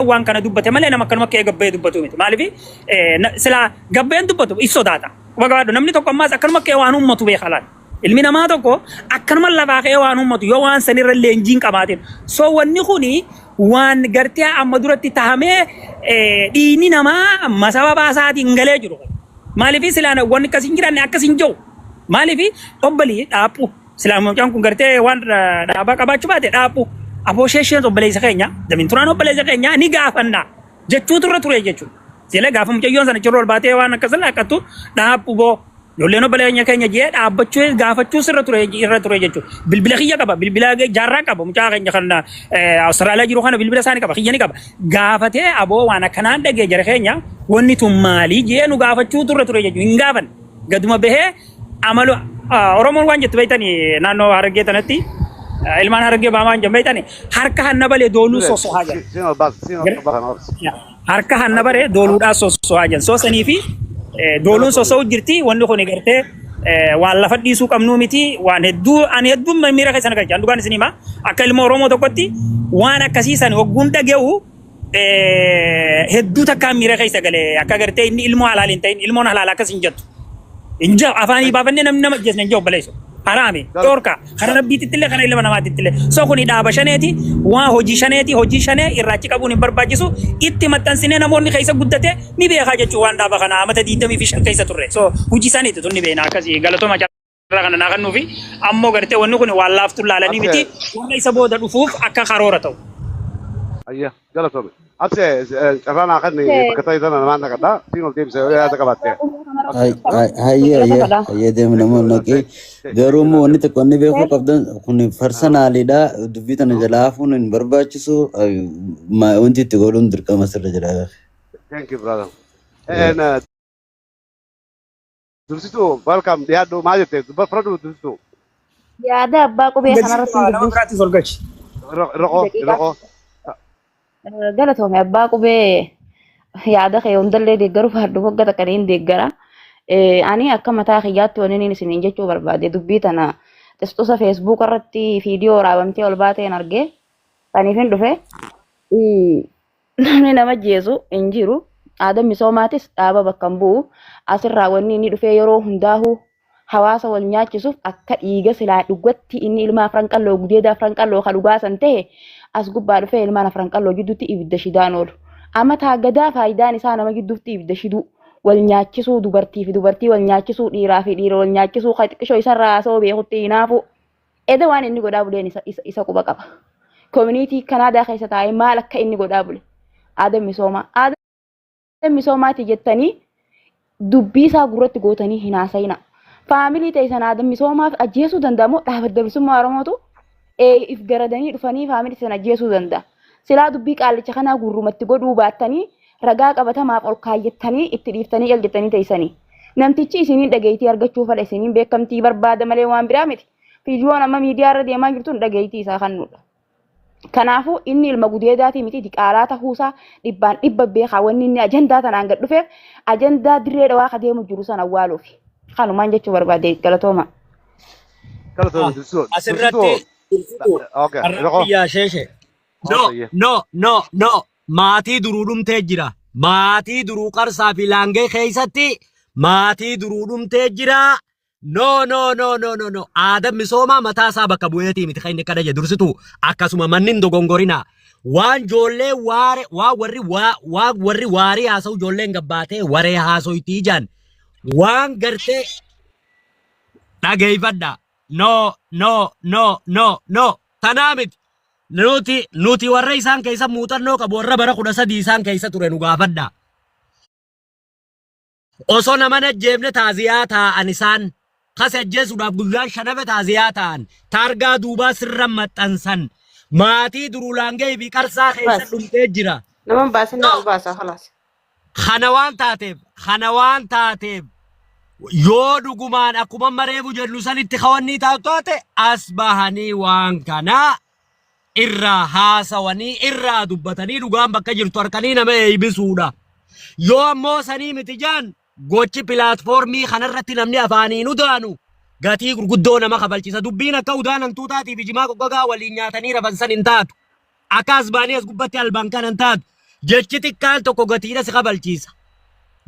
وان كان دبته مالي نما كانوا كي غبي دبته مت مالفي سلا غبي دبته يسو داتا وغادو نمني تو كما كانوا كي وان امتو بي خلال المينا ما توكو اكن مال لا كي وان امتو يو وان سنير لنجين كباتين سو وني خوني وان غرتي امدورتي تهمه ديني نما مسبب اساتي انغلي جرو مالفي سلا وان كسينجران اكسينجو مالفي اوبلي دابو سلا مو كان غرتي وان دابا كباچو بات دابو Abosheshen obboleessa keenya daminturaan obboleessa keenya ni gaafanna jechuu turre jechuu sila gaafam cayyoon sana cirrool baatee waan akkasii laaqatu dhaabbu boo yolleen obboleenya keenya jee dhaabbachuu gaafachuu irra ture jechuu bilbila kiyya qaba bilbila jaarraa qaba mucaa keenya kan Awustiraaliyaa jiru kana bilbila isaanii qaba kiyya ni qaba gaafatee aboo waan akkanaan dhagee jara keenya wanni tun maalii jee nu gaafachuu ture jechuu hin gaafan gaduma bahee amalu Oromoon waan jettu beeytanii naannoo Harargee tanatti ilmaan Harargee baamaan jambeeytani harka hannabale dooluu soosoo haajan harka hannabare dooluudhaa soosoo haajan soosanii fi dooluun soosoo jirti wanni kun gartee waan lafa dhiisuu qabnuu miti waan hedduu ani hedduu miira keessan galchaan dhugaan isin hima akka ilma Oromoo tokkotti waan akkasiisan wagguun dhage'u hedduu takkaan miira keessa galee akka gartee inni ilmoo halaal hin ta'in ilmoon halaal akkas hin jettu inja afaanii baafannee namni nama jeesne inja obbaleessu harami dorka kana rabbi titille kana ilma nama titille so kuni dhaaba shaneeti waa hojii shane irraachi qabuun hin barbaachisu itti maxxansine namoonni keessa guddate ni beekaa jechuu waan dhaaba kana amata 25 keessa turre so hojii isaaniitu tunni beena akkasii galatoma carraa kana naa kannuufi ammoo gartee wanni kun waan laaftu laalanii miti waan isa booda dhufuuf akka karoora ta'u ayya galatoma abse carraa kanni bakka sana nama nakata singo team se ya takabatte hayya deemna moonnaqee garuu immoo wanni tokko inni beekuu qabdan kun farsanaalidha dubbii tana jalaafuun hin barbaachisu wanti itti godhuun dirqama sirra jira. Thank you brother. And Dursitu welcome yaadu maa jette Freddu Dursitu. Yaada abbaa qubee kanarratti roko galatoome abbaa qubee yaada kee hundallee deeggaruuf haddu wagga takkaniin deeggara. Ani akka mataa kiyyaatti wanni isiniin jechuu barbaade dubbii tana testosa Facebook irratti viidiyoo raabamtee ol baateen argee saniifin dhufe namni nama jeesu hin jiru aadaa misoomaatis dhaaba bakka hin bu'u asirraa wanni inni dhufee yeroo hundaahu hawaasa wal nyaachisuuf akka dhiiga silaa dhugatti inni ilma afran qalloo gudeedaa afran qalloo kan dhugaasan ta'e as gubbaa dhufee ilmaan afran qalloo gidduutti ibidda shidaan oolu amma taaggadaa faayidaan isaa nama gidduutti ibidda shiduu wal nyaachisuu dubartii fi dubartii wal nyaachisuu dhiiraa fi dhiira wal nyaachisuu xiqqishoo isarraa soo beekutti hinaafu eda waan inni godhaa buleen isa quba qaba community Kanaadaa keessa taa'ee maal akka inni godhaa bule aadaa misoomaati jettanii dubbii isaa gurratti gootanii hin haasayina faamilii ta'e aadaa misoomaaf ajjeesuu danda'amu dhaabbata bilisummaa Oromootu if garadanii dhufanii faamilii sana ajjeesuu danda'a silaa dubbii qaalicha kanaa gurrumatti godhuu baattanii ragaa qabatamaaf ol kaayyattanii itti dhiiftanii jaljettanii teessanii namtichi isiniin dhageettii argachuu fedha isiniin beekamtii barbaada malee waan biraa miti fiidiyoon amma miidiyaa irra deemaa jirtuun dhageettii isaa kannudha kanaafuu inni ilma gudeedaatii miti diqaalaa ta'uusaa dhibbaan dhibba beekaa wanni inni ajandaa tanaan gad dhufeef ajandaa dirree dhawaa ka deemu jiru sana awwaaluuf kanumaan jechuu barbaade galatooma. Asirratti yaa sheeshe no maatii duruu dhumtee jira maatii duruu qarsaa fi laangee keessatti maatii duruu dhumtee jira no aadaa misoomaa mataa isaa bakka bu'eetii miti kan inni akka dhaje dursitu akkasuma manni hin dogongorina waan joollee warri waarii haasa'u joolleen gabbaatee waree haasoyitii jaan waan gartee dhageeffadha no tanaa miti nuti warra isaan keessa muuxannoo qabu warra bara 13 isaan keessa ture nu gaafadha osoo nama najjeefne taaziyaa taa'an isaan kase ajjeesuudhaaf guyyaan shanafe taaziyaa ta'an taargaa duubaa sirra maxxansan maatii durulaangee fi qarsaa keessa dhumtee jira nama baasin nama baasa khalaas kana waan taateef yoo dhugumaan akkuma mareefu jennu sanitti kawannii taate as bahanii waan kanaa irraa haasawanii irraa dubbatanii dhugaan bakka jirtu harkanii nama eeybisuudha yoo ammoo sanii miti jaan gochi pilaatfoormii kanarratti namni afaaniin udaanu gatii gurguddoo nama kabalchisa dubbiin akka udaanan tuutaatii fi jimaa goggogaa waliin nyaatanii rafansan hin taatu akka asbaanii as gubbatti alban kan hin taatu jechi xiqqaan tokko gatiidha si qabalchiisa.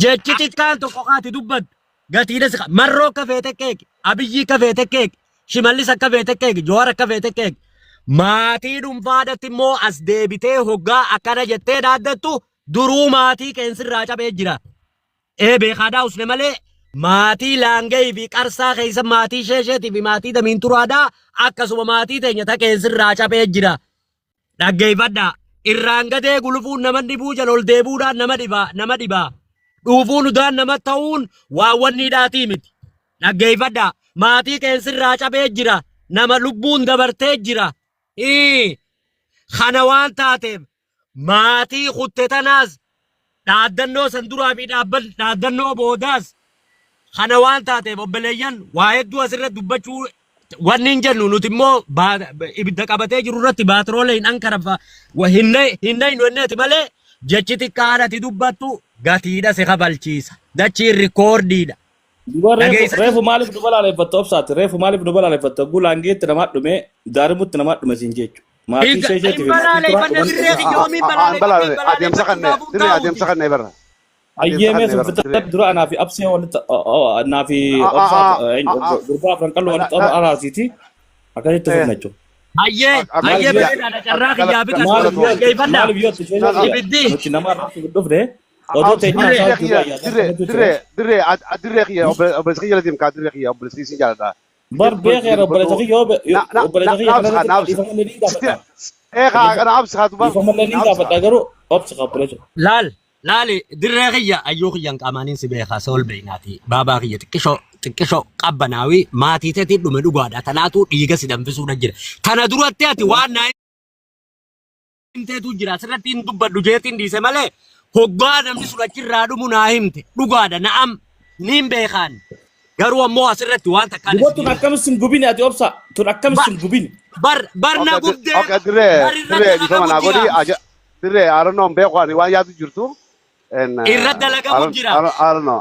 Jechi xiqqaan tokko haati dubbatu gatiidha si marroo akka feete keeki, abiyyii akka feete keeki, shimallis akka feete keeki, joora akka feete keeki. Maatii dhuunfaadhaatti immoo as deebitee hoggaa akkana jettee dhaaddattu duruu maatii keensirraa cabee jira. Beekaadaa usne malee maatii laangee fi qarsaa keessa maatii sheesheetii fi maatii damiin turaadaa akkasuma maatii teenya keensirraa cabee jira. Dhaggeeffadhaa. Irraan gadee gulufuun nama dhibuu jala ol deebuudhaan nama dhibaa. Dhuufuun udaan nama ta'uun waawwanniidhaatii miti. Dhaggeeffadhaa. Maatii keensirraa cabee jira. Nama lubbuun dabartee jira. Kana waan taateef maatii kutte tanaas dhaaddannoo san duraa fi dhaaddannoo boodaas kana waan taateef obboleeyyan waa hedduu asirratti dubbachuu wanni hin jennu nuti immoo ibidda qabatee jiru irratti baatiroolee hin ankarafa hin wenneeti malee jechi xiqqaadhati dubbattu gatiidha si kabalchiisa dachiin rikoordiidha. Reefu maaliif nu balaaleffatta obsaati? Reefu maaliif nu balaaleffatta? Gulaangeetti nama dhume daarimutti nama dhume siin jechu. Maatii isheetii fi adeemsa kanneen barra. Ayyemee sunfita dura anaa fi absee walitti anaa fi gurbaa afran qal'oo walitti araasiiti akkasitti fudhachu. Ayyee beekadha carraa kiyyaa bitan maaliif yoo ibiddi nuti nama irratti dhufne odoo teenyaa isaa dirree kiyya obboleessa kiyya latiin kaa dirree kiyya obboleessa kiyya jaalladha. Bar beekeera obboleessa kiyya kana absi haatu bar ifamallee ni gaafadha garuu obsi qabbulecho. Laali dirree kiyya ayyuu kiyyan qaamaaniin si beekaa sool beeynaati baabaa kiyya xiqqishoo qabbanaawi maatii teetiin dhume dhugaadha tanaatu dhiiga si danfisuudha jira. Tana duratti ati waan naa himteetu jira asirratti hin dubbadhu jeetiin dhiise malee hoggaa namni sun achirraa dhumu naa himte dhugaadha na'am niin beekaan garuu ammoo asirratti waan takkaan tun akkamisin gubini ati obsa tun akkamisin gubini bar na gubdee dirree bifama naa godhi dirree arannoon beekwaan waan yaadu jirtu. Irra dalagamu jira. Arno.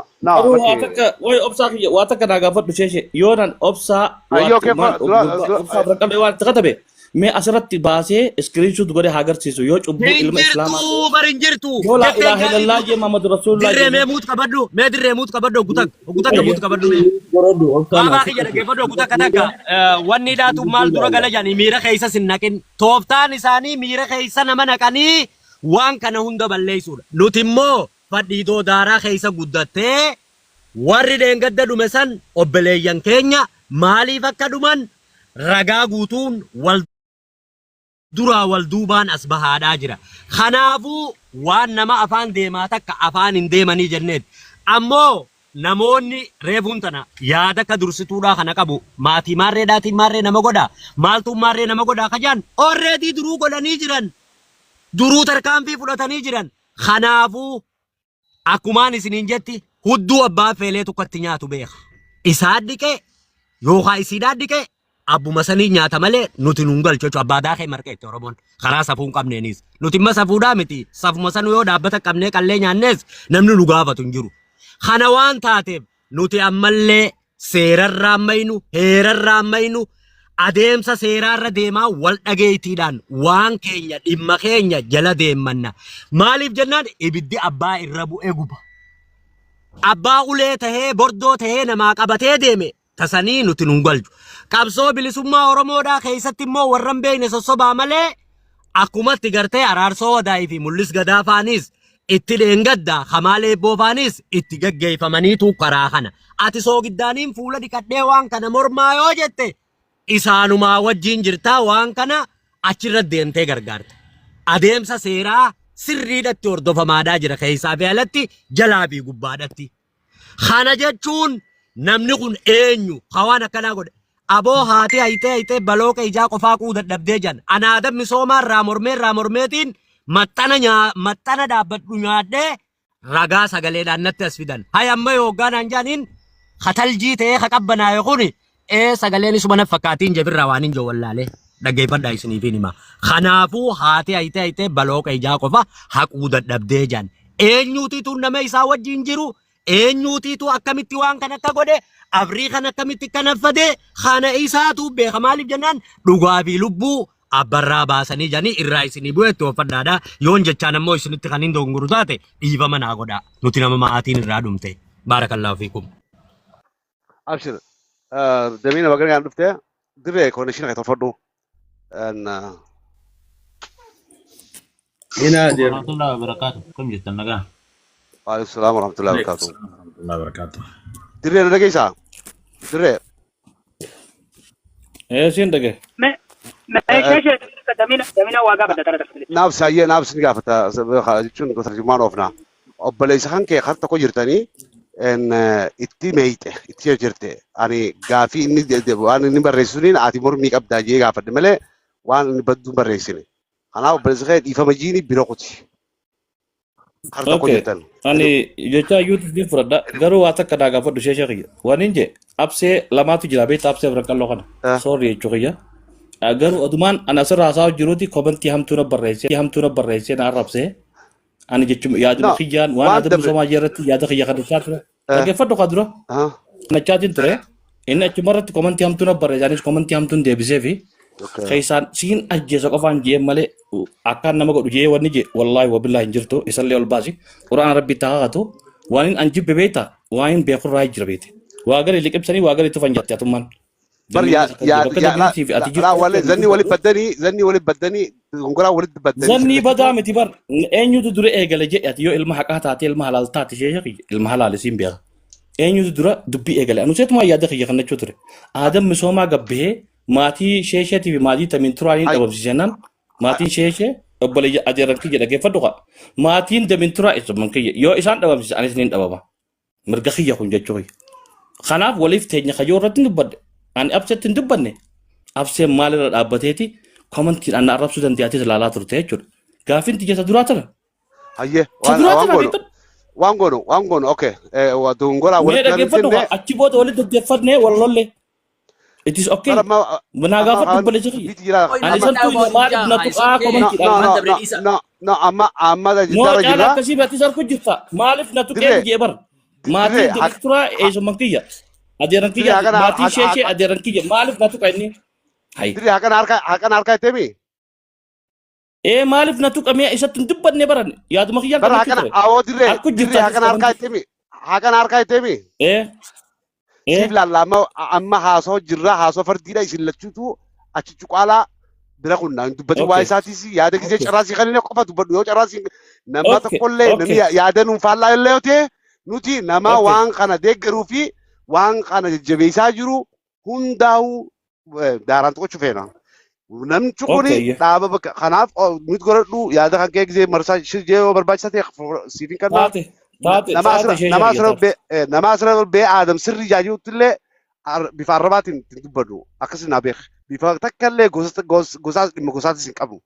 Way obsa kiyya waa takka naa gaafadhu sheeshe yoonan obsa waan takatabe mee asirratti baasee screenshot godhe haa agarsiisu yoo cubbuu ilma islaamaa barin jirtu yoo laa ilaaha illallah jee Muhammadu Rasulullah dirree mee muut qabadhu mee dirree muut qabadhu gutak muut qabadhu baabaa kiyya dhageeffadhu gutak takka wanni dhaatu maal dura gala jaanii miira keessa sin naqin tooftaan isaanii miira keessa nama naqanii waan kana hunda balleessuudha. Nuti immoo fadhiitoo daaraa keessa guddattee warri dheengadda dhume san obboleeyyan keenya maaliif akka dhuman ragaa guutuun wal duraa wal duubaan as bahaadhaa jira. Kanaafuu waan nama afaan deemaa takka afaan hin deemanii jenneet. Ammoo namoonni reefuun tana yaada akka dursituudhaa kana qabu maatii maarreedhaatiin maarree nama godhaa maaltuun maarree nama godhaa kajaan orreetii duruu godhanii jiran. Duruu tarkaanfii fudhatanii jiran kanaafuu akkumaan isiniin jetti hudduu abbaa feelee tokkotti nyaatu beeka. Isaa dhiqee yookaan isiidhaa dhiqee abbuma sanii nyaata malee nuti nun galchu abbaa daakee marqeetti Oromoon karaa safuu hin qabneenis nuti imma safuudhaa miti safuma sanuu yoo dhaabbata qabnee qallee nyaannees namni nu gaafatu hin jiru. Kana waan taateef nuti ammallee seerarraan maynu heerarraan maynu. Adeemsa seeraarra deemaa wal dhageettiidhaan waan keenya dhimma keenya jala deemanna. Maaliif jennaan ibiddi abbaa irra bu'ee guba. Abbaa ulee tahee bordoo tahee namaa qabatee deeme tasanii nuti nun galchu. Qabsoo bilisummaa Oromoodhaa keessatti immoo warran beekne sossobaa malee akkumatti gartee araarsoo wadaa'ii fi mul'is gadaa faanis itti dheengaddaa hamaalee eebboo faanis itti gaggeeffamaniitu karaa kana. Ati soogiddaaniin fuula dhiqadhee waan kana mormaa yoo jette. Isaanumaa wajjin jirtaa waan kana achirra deemtee gargaarta. Adeemsa seeraa sirriidhatti hordofamaadhaa jira keessaa fi alatti jalaa fi gubbaadhatti. Kana jechuun namni kun eenyu hawaan akkanaa godhe. Aboo haatee hayitee balooqa ijaa qofaa quu dadhabdee jan. Anaadam misoomaa irraa mormeetiin maxxana dhaabbadhu nyaadhee ragaa sagaleedhaan natti as fidan. Hay amma yoogaan jaaniin kataljii ta'ee kaqabbanaa kuni. Sagaleen isuma na fakkaatiin jabirraa waan hin jawwallaalee dhaggeeffadhaa isiniif hima. Kanaafuu haatee hayitee balooqa ijaa qofa haquu dadhabdee jan. Eenyuutiitu nama isaa wajjin jiru eenyuutiitu akkamitti waan kan akka godhe abrii kan akkamitti kanaffate kana isaatu beeka maaliif jennaan dhugaa fi lubbuu abbarraa baasanii janii irraa isinii bu'eetti oofadhaadha yoon jechaan ammoo isinitti kan hin dogonguru taate dhiifama naa godhaa nuti nama maatiin irraa dhumte baarakallaahu fiikum. Abshir damiina bagan gaan dhuftee dirree kooneshina kan tolfadhu. Ina warahmatullahi wabarakatuh. Kam jettan nagaa. Waalaikum salaam warahmatullahi wabarakatuh. Warahmatullahi wabarakatuh. Dirree na dhageessaa? Dirree. Siin dhagee. Naaf saayyee naaf sin gaafata jechuun gosa tarjumaan oofna. Obboleessa kan kee harta koo jirtanii itti meeyite itti jirte ani gaafii inni waan inni barreessuniin ati mormii qabdaa jee gaafadhe malee waan inni badduu barreessine. Kanaaf obboleessa kee dhiifama jiini bira kuti. Harta koo jirtan. Ani jecha YouTube ni fudhadha garuu waa takka naa gaafadhu ishee kiyya. Waan hin jee absee lamaatu jira beektaa absee bira qalloo kana. Sorry jechuu kiyya. Garuu adumaan ana asirraa haasaa jiruuti komentii hamtuu na barreessee na arrabsee ani jechuun yaaduma kiyyaan waan adda misoomaa irratti yaada kiyya kan dachaa ture. Dhaggeeffadhu kaa dura. Nachaatiin ture inni achuma irratti komentii hamtuu na barreesse anis komentii hamtuun deebisee fi keessaan siin ajjeesa qofaan jee malee akkaan nama godhu jee wanni jee wallaahi wabillaa hin jirtu isallee ol baasi quraana rabbi taa'atu waan hin anjibbe beekta waan hin beekurraa jira beekte waa galee liqibsanii waa galee tufan jatte atummaan. Bar zanni wali baddanii gongoraa walitti baddanii. Zanni badaa miti bar eenyutu dura eegale jedhati yoo ilma haqaa taate ilma halaal taate ishee ilma halaal isiin beeka. Eenyutu dura dubbii eegale anu seetumaa yaada kiyya kannachuu ture. Aadam misoomaa gabbee maatii sheesheetii fi maatii tamiin turaaniin dhabamsiisenaan maatiin sheeshee obboleeyya adeeran kiyya dhaggeeffadhu qaba. Maatiin tamiin turaa isumman kiyya yoo isaan dhabamsiise anis niin dhabama. Mirga kiyya kun jechuu kiyya. Kanaaf waliif teenya kayyoo irratti dubbadde. Ani abseetti hin dubbanne abseen maalirra dhaabbateeti komentiin anna arrabsuu dandeettis ilaalaa turte jechuudha. Gaafiin tiyya duraa tana. Hayyee waan goonu okay dongoraa walitti dhaggeeffadhu achi booda walitti dhaggeeffadne wallolle. It is okay. Manaa gaafadhu dubbale jiri. Ani santuu maaliif na tuqaa komentiidhaan. No amma jira. Caalaa akkasii beektis harku jirta maaliif na tuqee jee bar maatiin direkturaa eessuman kiyya. Adeeran kiyya maatii sheeshee adeeran kiyya maaliif na tuqa inni? Dirree hakan harkaa itteemi? Maaliif na tuqa mi'a isatti hin dubbanne baran yaaduma kiyyaan kan ture. Awoo dirree hakan harkaa itteemi? Hakan harkaa itteemi? Siif laallaa amma haasoo jirraa haasoo fardiidha isin lachuutu achi cuqaalaa bira kunnaa hin dubbatu waa isaatis yaada gisee carraasii kan inni qofa dubbadhu yoo carraasii nama tokkollee namni yaada nuunfaallaa illee yoo ta'e nuti nama waan kana deeggaruu fi waan kana jajjabeessaa jiru hundaa'u daaraan tokko cufeena. Namni kuni dhaaba bakka kanaaf nuti godhadhu yaada kan kee gisee marsaa shirjee yoo barbaachisaa ta'e siifin kan nama asirra bee aadam sirri jaajuutti illee bifa arrabaatiin dubbadhu akkasii naa beek bifa takka illee gosaas dhimma gosaatis hin qabnu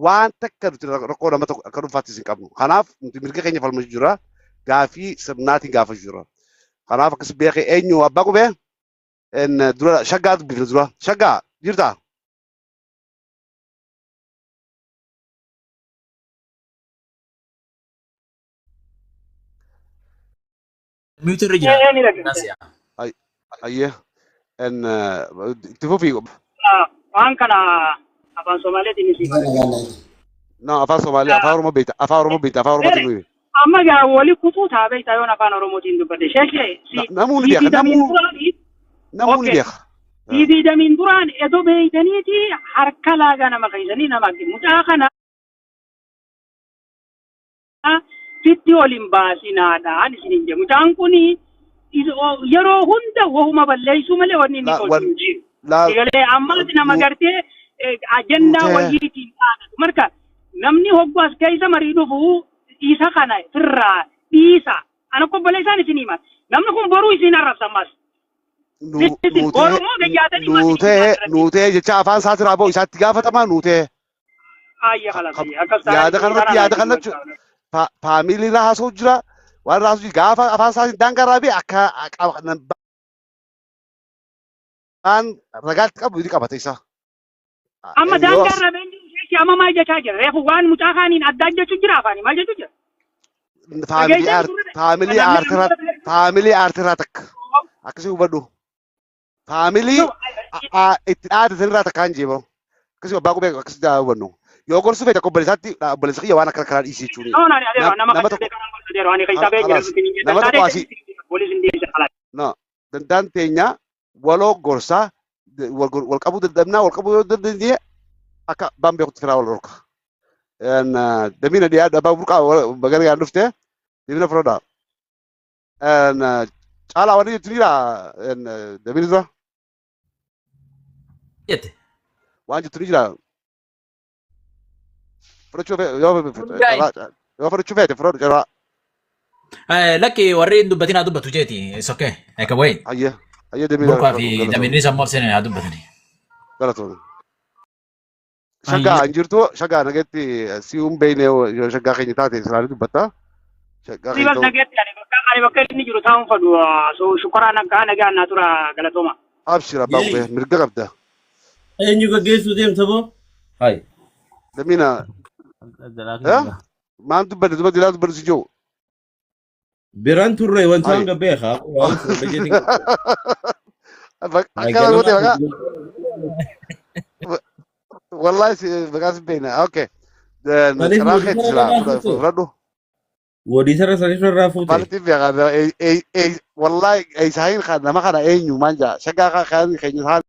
waan takka nuti rakkoo nama tokko akka dhuunfaattis hin qabnu kanaaf nuti mirga keenya falmaa jira gaafii sirnaatiin gaafachuu jira. Kanaaf akkas beekee eenyu abbaa qubee dura shaggaa dubbifne dura shaggaa jirtaa? Mutir jira. Ayyee itti fufii. Waan kana afaan Somaaliitiin isii. No afaan Somaalee afaan Oromoo beekta afaan Oromoo beekta afaan Oromootiin nuyi. Amma gaa wali kutuu taabee tayoon afaan Oromootiin dubbadde sheekee. Namoonni beeka namoonni beeka. Diidii damiin duraan edoo beeytaniiti harka laagaa nama keessanii nama arginu. Mucaa kana fitti waliin baasinaadhaan isiniin jedhu. Mucaan kuni yeroo hunda wahuma balleessuu malee wanni inni tolchu jiru. Egalee ammas nama gartee ajandaa wayiitiin dhaadatu. Marka namni hoggaas keessa marii dhufu isa kana firraa dhiisa. Ana obboleessaan isin hima. Namni kun boruu isin arrabsammas. Nuutee jecha afaan isaati raaboo isaatti gaafatamaa nuutee. Yaada kanarratti faamilii raasuu jira. Waan raasuu gaafa afaan isaati daangaa raabee akka ragaatti qabu ni qabata isa. Amma daangaa raabee amma maal jechaa jira? Reefu waan mucaa kaaniin addaa jechuu jira afaanii maal jechuu jira? Faamilii aartiraa takka akkasii hubadhu. Faamilii itti dhaadatan irraa takkaan jeebamu. Kasi bago ba kasi daawano. Yoo gorsu feete obboleessaatti obboleessa kiyya waan akka karaa dhiisii jechuudha. No, nani adero nama kan de kan ko adero ani kaisa be jira tini. Nama tokko asii Polis indi isa kala. no dandaan teenya waloo gorsaa wal qabuu dadhabnaa wal qabuu yoo dandeenye akka baan beekutti firaa wal horka. Damina dhiyaa dhabaa burqaa bagara yaan dhufte damina firoodha. Caalaa wanni jettu jira damina dura Jette. waan jettu jira. Fudhachuu yoo fudhachuu feete firoodha jira. Lakki warri dubbatiin haa dubbatu jeeti. It's okay. Eka wayi. Ayya damina. Burqaa fi daminni sammuu seenaa haa dubbatanii. Galatoomne. Shaggaa hin jirtu shaggaa nageetti si beekne yoo shaggaa keenya taate siraan dubbata. Shaggaa Si bal nageetti ani bakka inni jiru taa'uun fadhu so shukara nagaa natura galatoma. Abshira baaqee mirga qabda. Eenyu gaggeessuu deemta boo? Hai. Damina maan dubbate dubbate ilaa dubbate si jiru. Biraan turre wanta hanga beekaa. Akkana goote maqaa. Wallahi si maqaa si beekna. Okay. Karaa keetti silaa fudhadhu. Wadii sarara irraa fuute. Maalti beekaa wallahi eeyisahin nama kana eenyu maanja shaggaa kan keenya